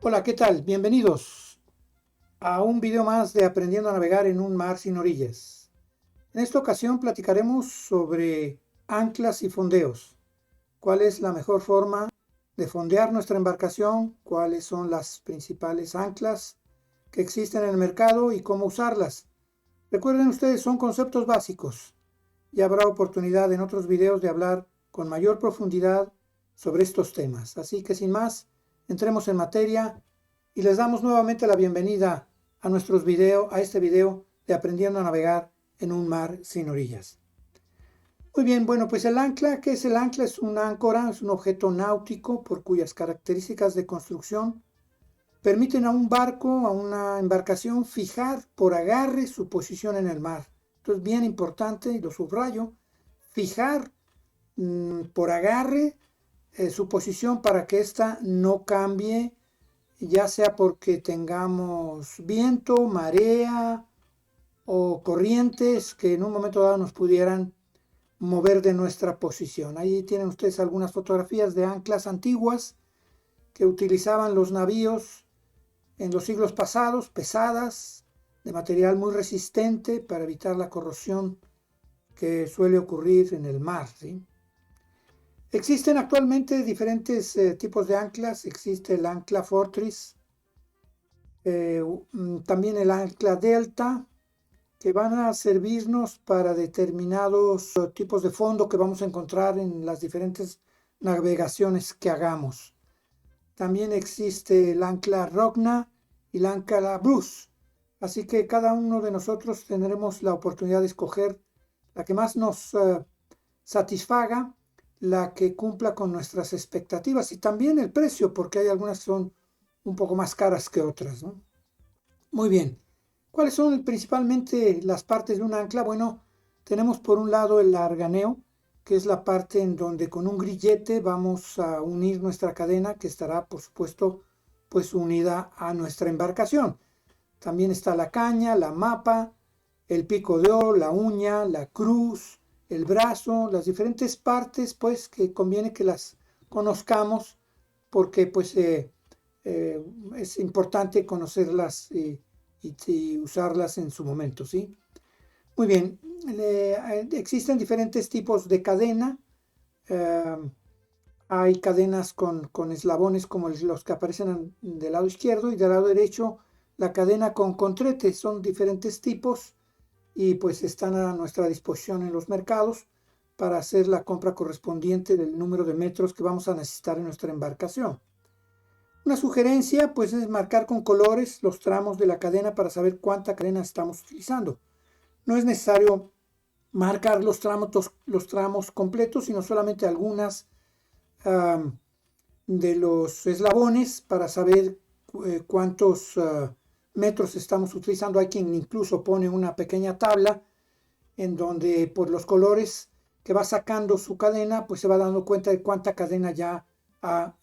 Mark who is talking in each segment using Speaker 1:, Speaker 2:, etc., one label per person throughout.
Speaker 1: Hola, ¿qué tal? Bienvenidos a un video más de Aprendiendo a navegar en un mar sin orillas. En esta ocasión platicaremos sobre anclas y fondeos. ¿Cuál es la mejor forma de fondear nuestra embarcación? ¿Cuáles son las principales anclas que existen en el mercado y cómo usarlas? Recuerden ustedes, son conceptos básicos y habrá oportunidad en otros videos de hablar con mayor profundidad sobre estos temas. Así que sin más, entremos en materia y les damos nuevamente la bienvenida a a este video de Aprendiendo a navegar en un mar sin orillas. Muy bien, bueno, pues el ancla, ¿qué es el ancla? Es una áncora, es un objeto náutico por cuyas características de construcción permiten a un barco, a una embarcación, fijar por agarre su posición en el mar. Esto es bien importante y lo subrayo, fijar por agarre su posición para que ésta no cambie, ya sea porque tengamos viento, marea o corrientes que en un momento dado nos pudieran mover de nuestra posición. Ahí tienen ustedes algunas fotografías de anclas antiguas que utilizaban los navíos en los siglos pasados, pesadas, de material muy resistente para evitar la corrosión que suele ocurrir en el mar, ¿sí? Existen actualmente diferentes tipos de anclas. Existe el ancla Fortress, también el ancla Delta, que van a servirnos para determinados tipos de fondo que vamos a encontrar en las diferentes navegaciones que hagamos. También existe el ancla Rogna y el ancla Bruce. Así que cada uno de nosotros tendremos la oportunidad de escoger la que más nos satisfaga, la que cumpla con nuestras expectativas y también el precio, porque hay algunas que son un poco más caras que otras, ¿no? Muy bien. ¿Cuáles son principalmente las partes de un ancla? Bueno, tenemos por un lado el larganeo, que es la parte en donde con un grillete vamos a unir nuestra cadena, que estará, por supuesto, pues unida a nuestra embarcación. También está la caña, la mapa, el pico de oro, la uña, la cruz, el brazo, las diferentes partes, pues, que conviene que las conozcamos porque, pues, es importante conocerlas y usarlas en su momento, ¿sí? Muy bien, existen diferentes tipos de cadena. Eh, Hay cadenas con eslabones como los que aparecen del lado izquierdo y del lado derecho la cadena con contrete. Son diferentes tipos y pues están a nuestra disposición en los mercados para hacer la compra correspondiente del número de metros que vamos a necesitar en nuestra embarcación. Una sugerencia pues es marcar con colores los tramos de la cadena para saber cuánta cadena estamos utilizando. No es necesario marcar los tramos completos, sino solamente algunas de los eslabones para saber cuántos metros estamos utilizando. Hay quien incluso pone una pequeña tabla en donde por los colores que va sacando su cadena, pues se va dando cuenta de cuánta cadena ya ha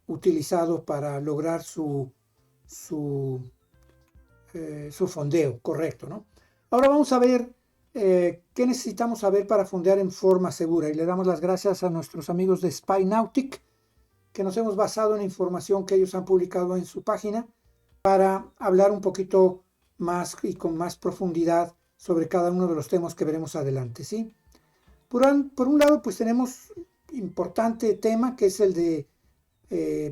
Speaker 1: utilizado para lograr su fondeo correcto, ¿no? Ahora vamos a ver qué necesitamos saber para fondear en forma segura y le damos las gracias a nuestros amigos de Spy Nautic, que nos hemos basado en información que ellos han publicado en su página para hablar un poquito más y con más profundidad sobre cada uno de los temas que veremos adelante, ¿sí? Por un lado, pues tenemos importante tema que es el de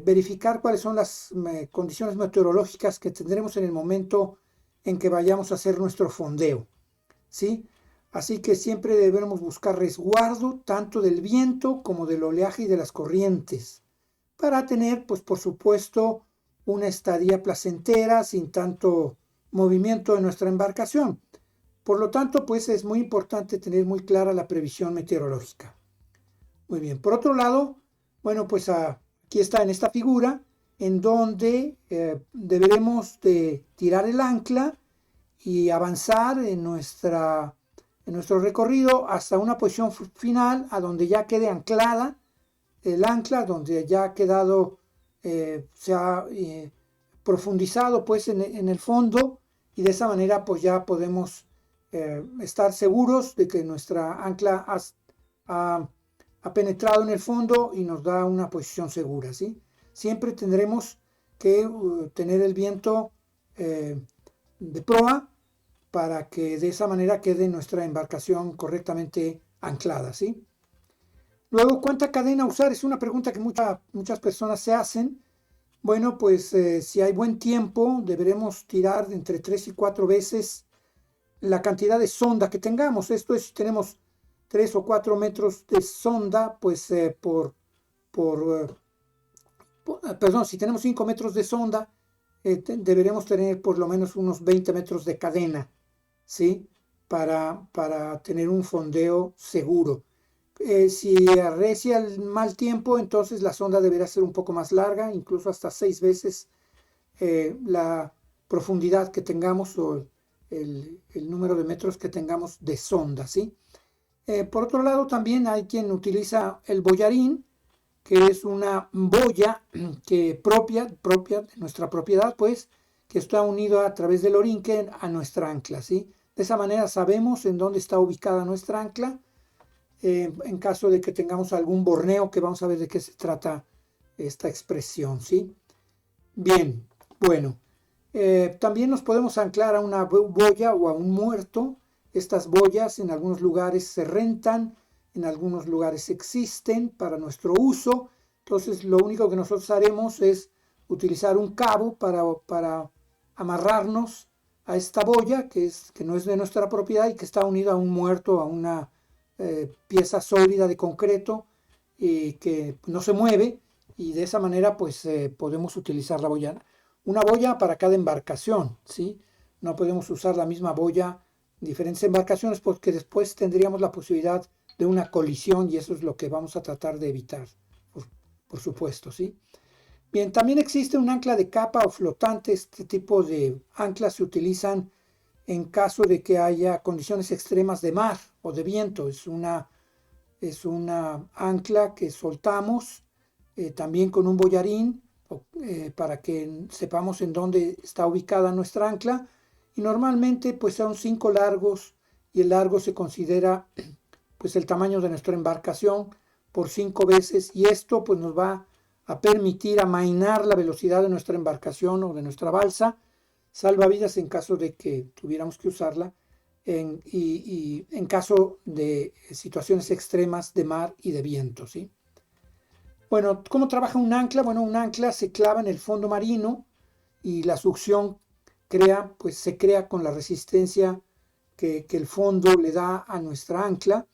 Speaker 1: verificar cuáles son las condiciones meteorológicas que tendremos en el momento en que vayamos a hacer nuestro fondeo, ¿sí? Así que siempre debemos buscar resguardo tanto del viento como del oleaje y de las corrientes para tener, pues por supuesto, una estadía placentera sin tanto movimiento en nuestra embarcación. Por lo tanto, pues es muy importante tener muy clara la previsión meteorológica. Muy bien. Por otro lado, bueno, pues aquí está en esta figura en donde deberemos de tirar el ancla y avanzar en nuestro recorrido hasta una posición final a donde ya quede anclada el ancla, donde ya ha quedado, se ha profundizado pues en el fondo y de esa manera pues ya podemos estar seguros de que nuestra ancla ha penetrado en el fondo y nos da una posición segura, ¿sí? Siempre tendremos que tener el viento de proa para que de esa manera quede nuestra embarcación correctamente anclada, ¿sí? Luego, ¿cuánta cadena usar? Es una pregunta que muchas personas se hacen. Bueno, pues si hay buen tiempo, deberemos tirar de entre 3 y 4 veces la cantidad de sonda que tengamos. Esto es, si tenemos 3 o 4 metros de sonda, pues perdón, si tenemos 5 metros de sonda, deberemos tener por lo menos unos 20 metros de cadena, ¿sí? Para tener un fondeo seguro. Si arrecia el mal tiempo, entonces la sonda deberá ser un poco más larga, incluso hasta 6 veces la profundidad que tengamos o el número de metros que tengamos de sonda, ¿sí? Por otro lado, también hay quien utiliza el boyarín, que es una boya propia de nuestra propiedad, pues, que está unido a través del orinque a nuestra ancla, ¿sí? De esa manera sabemos en dónde está ubicada nuestra ancla, en caso de que tengamos algún borneo, que vamos a ver de qué se trata esta expresión, ¿sí? Bien, bueno, también nos podemos anclar a una boya o a un muerto. Estas boyas en algunos lugares se rentan, en algunos lugares existen para nuestro uso. Entonces lo único que nosotros haremos es utilizar un cabo para amarrarnos a esta boya que no es de nuestra propiedad y que está unida a un muerto, a una pieza sólida de concreto que no se mueve, y de esa manera pues podemos utilizar la boya. Una boya para cada embarcación, ¿sí? No podemos usar la misma boya en diferentes embarcaciones porque después tendríamos la posibilidad de una colisión y eso es lo que vamos a tratar de evitar, por supuesto, ¿sí? Bien, también existe un ancla de capa o flotante. Este tipo de anclas se utilizan en caso de que haya condiciones extremas de mar o de viento. Es una ancla que soltamos también con un boyarín para que sepamos en dónde está ubicada nuestra ancla, y normalmente pues son 5 largos, y el largo se considera pues el tamaño de nuestra embarcación por 5 veces, y esto pues nos va a permitir amainar la velocidad de nuestra embarcación o de nuestra balsa, salvavidas en caso de que tuviéramos que usarla, y en caso de situaciones extremas de mar y de viento, ¿sí? Bueno, ¿cómo trabaja un ancla? Bueno, un ancla se clava en el fondo marino y la succión se crea con la resistencia que el fondo le da a nuestra ancla,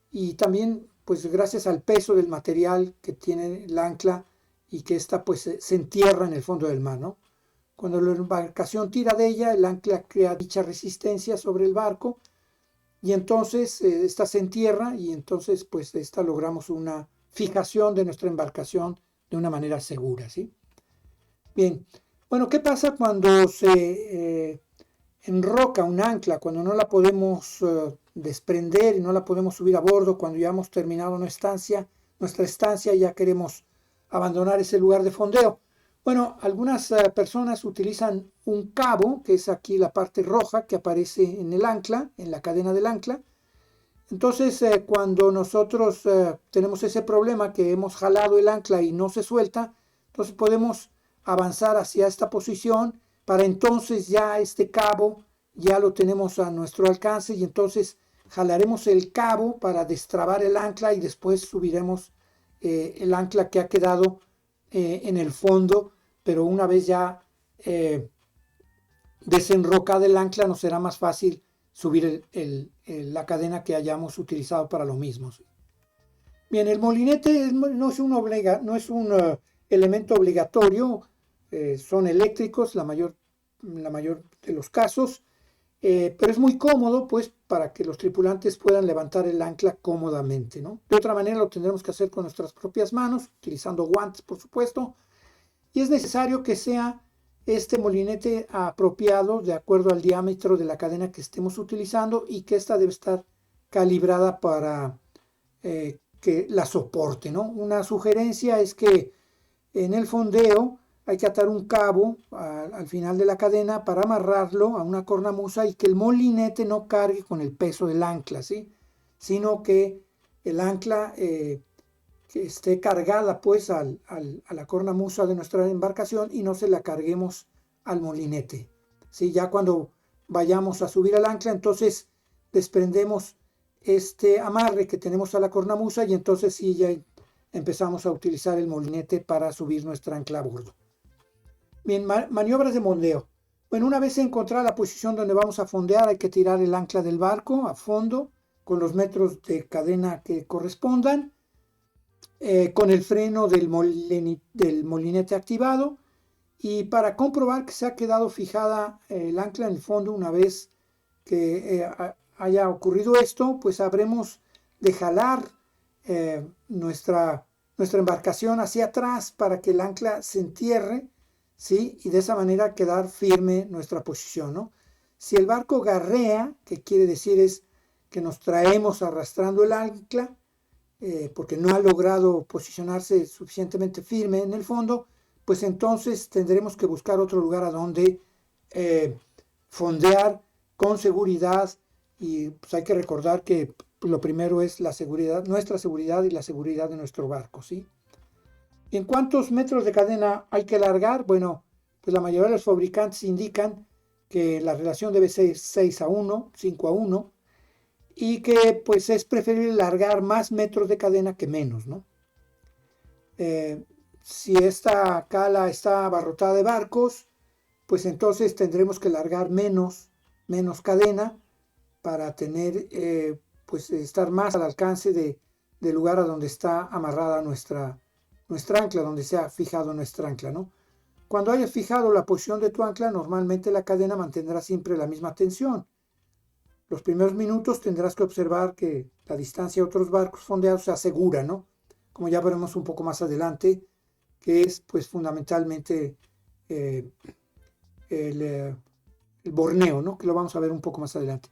Speaker 1: y también pues gracias al peso del material que tiene el ancla y que ésta pues se entierra en el fondo del mar, ¿no? Cuando la embarcación tira de ella, el ancla crea dicha resistencia sobre el barco, y entonces esta se entierra, y entonces pues esta logramos una fijación de nuestra embarcación de una manera segura, ¿sí? Bien, bueno, ¿qué pasa cuando se enroca un ancla, cuando no la podemos desprender y no la podemos subir a bordo, cuando ya hemos terminado nuestra estancia y ya queremos abandonar ese lugar de fondeo? Bueno, algunas personas utilizan un cabo, que es aquí la parte roja que aparece en el ancla, en la cadena del ancla. Entonces, cuando nosotros tenemos ese problema que hemos jalado el ancla y no se suelta, entonces podemos avanzar hacia esta posición, para entonces ya este cabo ya lo tenemos a nuestro alcance, y entonces jalaremos el cabo para destrabar el ancla y después subiremos el ancla que ha quedado en el fondo, pero una vez ya desenrocada el ancla nos será más fácil subir la cadena que hayamos utilizado para lo mismo. Bien, el molinete no es un elemento obligatorio, son eléctricos la mayor de los casos, pero es muy cómodo pues para que los tripulantes puedan levantar el ancla cómodamente, ¿no? De otra manera lo tendremos que hacer con nuestras propias manos, utilizando guantes por supuesto, y es necesario que sea este molinete apropiado de acuerdo al diámetro de la cadena que estemos utilizando, y que ésta debe estar calibrada para que la soporte, ¿no? Una sugerencia es que en el fondeo hay que atar un cabo al final de la cadena para amarrarlo a una cornamusa y que el molinete no cargue con el peso del ancla, ¿sí? Sino que el ancla que esté cargada pues a la cornamusa de nuestra embarcación y no se la carguemos al molinete. ¿Sí? Ya cuando vayamos a subir al ancla, entonces desprendemos este amarre que tenemos a la cornamusa y entonces sí ya empezamos a utilizar el molinete para subir nuestra ancla a bordo. Bien, maniobras de fondeo. Bueno, una vez encontrada la posición donde vamos a fondear, hay que tirar el ancla del barco a fondo con los metros de cadena que correspondan, con el freno del molinete activado, y para comprobar que se ha quedado fijada el ancla en el fondo, una vez que haya ocurrido esto, pues habremos de jalar nuestra embarcación hacia atrás para que el ancla se entierre, ¿sí? Y de esa manera quedar firme nuestra posición, ¿no? Si el barco garrea, que quiere decir es que nos traemos arrastrando el ancla, porque no ha logrado posicionarse suficientemente firme en el fondo, pues entonces tendremos que buscar otro lugar a donde fondear con seguridad. Y pues hay que recordar que lo primero es la seguridad, nuestra seguridad y la seguridad de nuestro barco, ¿sí? ¿En cuántos metros de cadena hay que largar? Bueno, pues la mayoría de los fabricantes indican que la relación debe ser 6:1, 5:1, y que pues es preferible largar más metros de cadena que menos, ¿no? Si esta cala está abarrotada de barcos, pues entonces tendremos que largar menos cadena para tener, pues estar más al alcance del lugar a donde está amarrada nuestra ancla, donde se ha fijado nuestra ancla, ¿no? Cuando hayas fijado la posición de tu ancla, normalmente la cadena mantendrá siempre la misma tensión. Los primeros minutos tendrás que observar que la distancia a otros barcos fondeados se asegura, ¿no? Como ya veremos un poco más adelante, que es pues fundamentalmente el borneo, ¿no? Que lo vamos a ver un poco más adelante.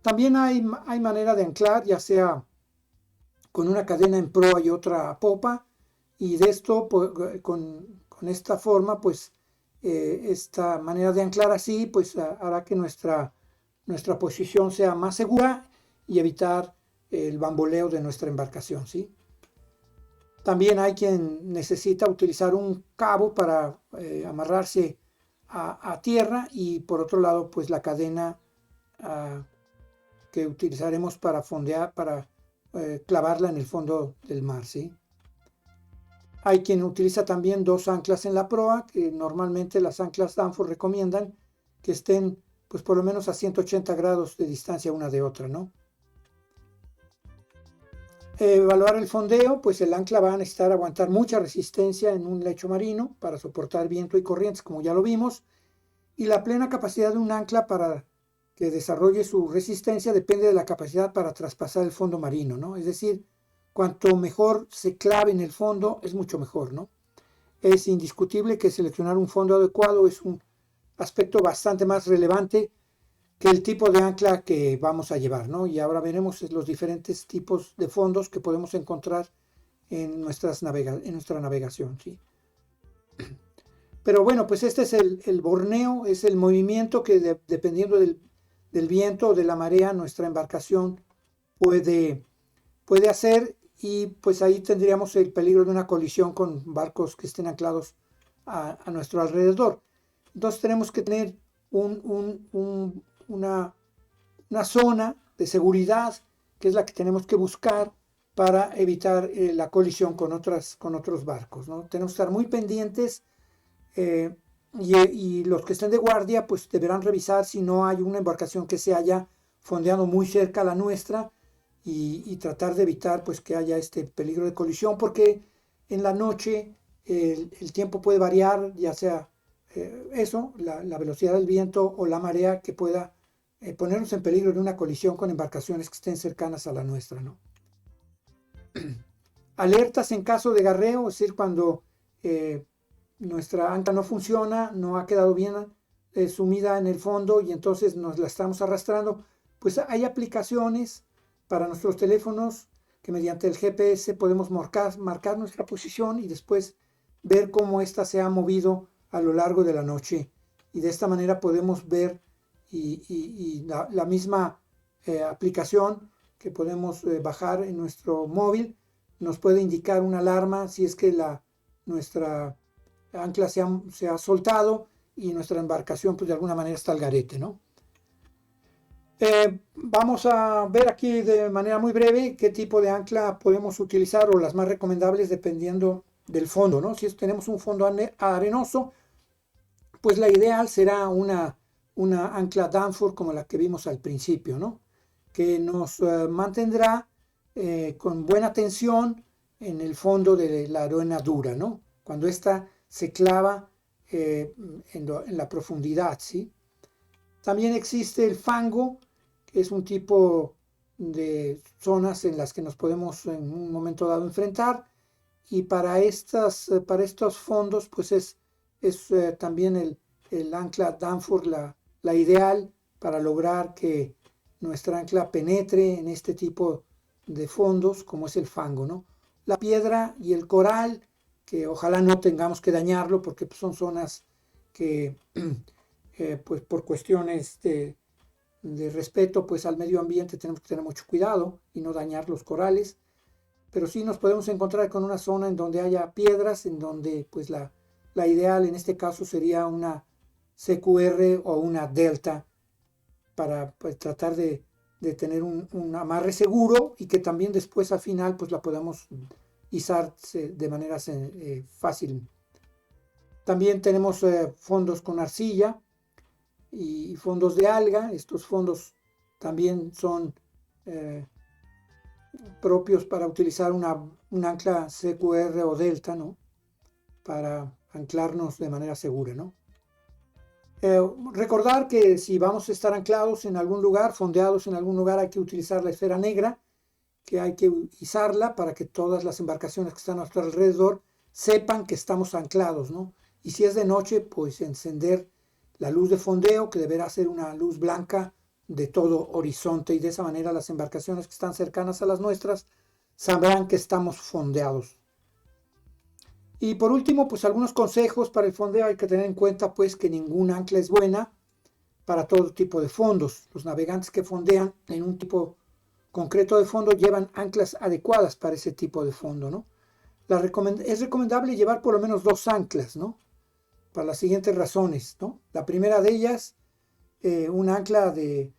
Speaker 1: También hay manera de anclar, ya sea con una cadena en proa y otra a popa, y de esto, pues, con esta forma, pues esta manera de anclar así, pues hará que nuestra posición sea más segura y evitar el bamboleo de nuestra embarcación, ¿sí? También hay quien necesita utilizar un cabo para amarrarse a tierra, y por otro lado, pues la cadena que utilizaremos para fondear, para clavarla en el fondo del mar, ¿sí? Hay quien utiliza también dos anclas en la proa, que normalmente las anclas Danfoss recomiendan que estén pues por lo menos a 180 grados de distancia una de otra, ¿no? Evaluar el fondeo, pues el ancla va a necesitar aguantar mucha resistencia en un lecho marino para soportar viento y corrientes, como ya lo vimos, y la plena capacidad de un ancla para que desarrolle su resistencia depende de la capacidad para traspasar el fondo marino, ¿no? Es decir, cuanto mejor se clave en el fondo, es mucho mejor, ¿no? Es indiscutible que seleccionar un fondo adecuado es un aspecto bastante más relevante que el tipo de ancla que vamos a llevar, ¿no? Y ahora veremos los diferentes tipos de fondos que podemos encontrar en nuestra navegación, ¿sí? Pero bueno, pues este es el borneo, es el movimiento que dependiendo del viento o de la marea, nuestra embarcación puede hacer, y pues ahí tendríamos el peligro de una colisión con barcos que estén anclados a nuestro alrededor. Entonces tenemos que tener una zona de seguridad, que es la que tenemos que buscar para evitar la colisión con otros barcos, ¿no? Tenemos que estar muy pendientes, y los que estén de guardia pues deberán revisar si no hay una embarcación que se haya fondeado muy cerca a la nuestra, y tratar de evitar pues que haya este peligro de colisión, porque en la noche el tiempo puede variar, ya sea la velocidad del viento o la marea, que pueda ponernos en peligro de una colisión con embarcaciones que estén cercanas a la nuestra, ¿no? Alertas en caso de garreo, es decir, cuando nuestra ancla no funciona, no ha quedado bien sumida en el fondo y entonces nos la estamos arrastrando, pues hay aplicaciones para nuestros teléfonos que mediante el GPS podemos marcar nuestra posición y después ver cómo ésta se ha movido a lo largo de la noche, y de esta manera podemos ver y la misma aplicación que podemos bajar en nuestro móvil, nos puede indicar una alarma si es que nuestra ancla se ha soltado y nuestra embarcación pues de alguna manera está al garete, ¿no? Vamos a ver aquí de manera muy breve qué tipo de ancla podemos utilizar o las más recomendables dependiendo del fondo, ¿no? Si tenemos un fondo arenoso, pues la ideal será una ancla Danforth como la que vimos al principio, ¿no? Que nos mantendrá con buena tensión en el fondo de la arena dura, ¿no? Cuando ésta se clava en la profundidad, ¿sí? También existe el fango, que es un tipo de zonas en las que nos podemos en un momento dado enfrentar, y para estos fondos pues es también el ancla Danforth la ideal para lograr que nuestra ancla penetre en este tipo de fondos como es el fango, ¿no? La piedra y el coral, que ojalá no tengamos que dañarlo porque pues, son zonas que pues por cuestiones de respeto pues al medio ambiente tenemos que tener mucho cuidado y no dañar los corales, pero sí nos podemos encontrar con una zona en donde haya piedras, en donde pues la ideal en este caso sería una CQR o una delta para pues, tratar de tener un amarre seguro y que también después al final pues la podamos izar de manera fácil. También tenemos fondos con arcilla y fondos de alga. Estos fondos también son propios para utilizar un ancla CQR o delta, ¿no? Para anclarnos de manera segura, ¿no? Recordar que si vamos a estar anclados en algún lugar, fondeados en algún lugar, hay que utilizar la esfera negra, que hay que izarla para que todas las embarcaciones que están a nuestro alrededor sepan que estamos anclados, ¿no? Y si es de noche, pues encender la luz de fondeo, que deberá ser una luz blanca de todo horizonte, y de esa manera las embarcaciones que están cercanas a las nuestras sabrán que estamos fondeados. Y por último, pues algunos consejos para el fondeo. Hay que tener en cuenta pues que ningún ancla es buena para todo tipo de fondos. Los navegantes que fondean en un tipo concreto de fondo llevan anclas adecuadas para ese tipo de fondo, ¿no? Es recomendable llevar por lo menos 2 anclas, ¿no? Para las siguientes razones, ¿no? La primera de ellas, un ancla de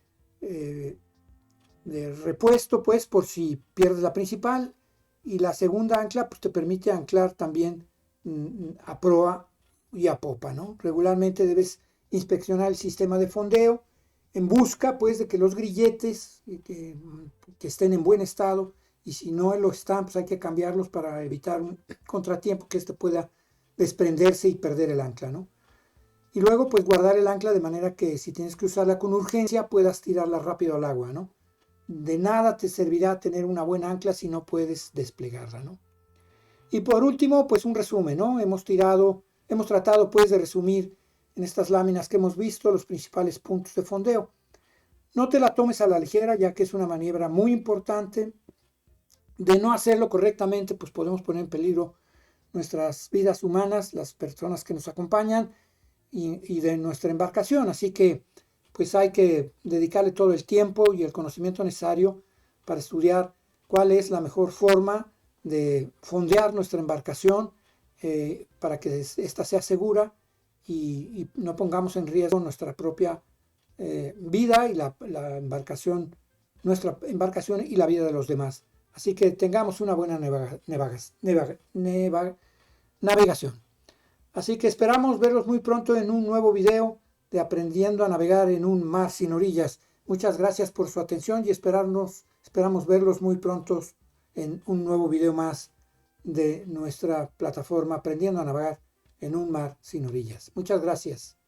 Speaker 1: repuesto, pues, por si pierdes la principal, y la segunda ancla, pues, te permite anclar también a proa y a popa, ¿no? Regularmente debes inspeccionar el sistema de fondeo en busca, pues, de que los grilletes que estén en buen estado, y si no lo están, pues hay que cambiarlos para evitar un contratiempo que este pueda desprenderse y perder el ancla, ¿no? Y luego, pues, guardar el ancla de manera que si tienes que usarla con urgencia, puedas tirarla rápido al agua, ¿no? De nada te servirá tener una buena ancla si no puedes desplegarla, ¿no? Y por último, pues un resumen, ¿no? Hemos tratado pues de resumir en estas láminas que hemos visto los principales puntos de fondeo. No te la tomes a la ligera, ya que es una maniobra muy importante. De no hacerlo correctamente, pues podemos poner en peligro nuestras vidas humanas, las personas que nos acompañan y de nuestra embarcación. Así que pues hay que dedicarle todo el tiempo y el conocimiento necesario para estudiar cuál es la mejor forma de fondear nuestra embarcación para que ésta sea segura y no pongamos en riesgo nuestra propia vida y la embarcación, nuestra embarcación y la vida de los demás. Así que tengamos una buena navegación. Así que esperamos verlos muy pronto en un nuevo video de Aprendiendo a Navegar en un Mar Sin Orillas. Muchas gracias por su atención y esperamos verlos muy pronto en un nuevo video más de nuestra plataforma Aprendiendo a Navegar en un Mar Sin Orillas. Muchas gracias.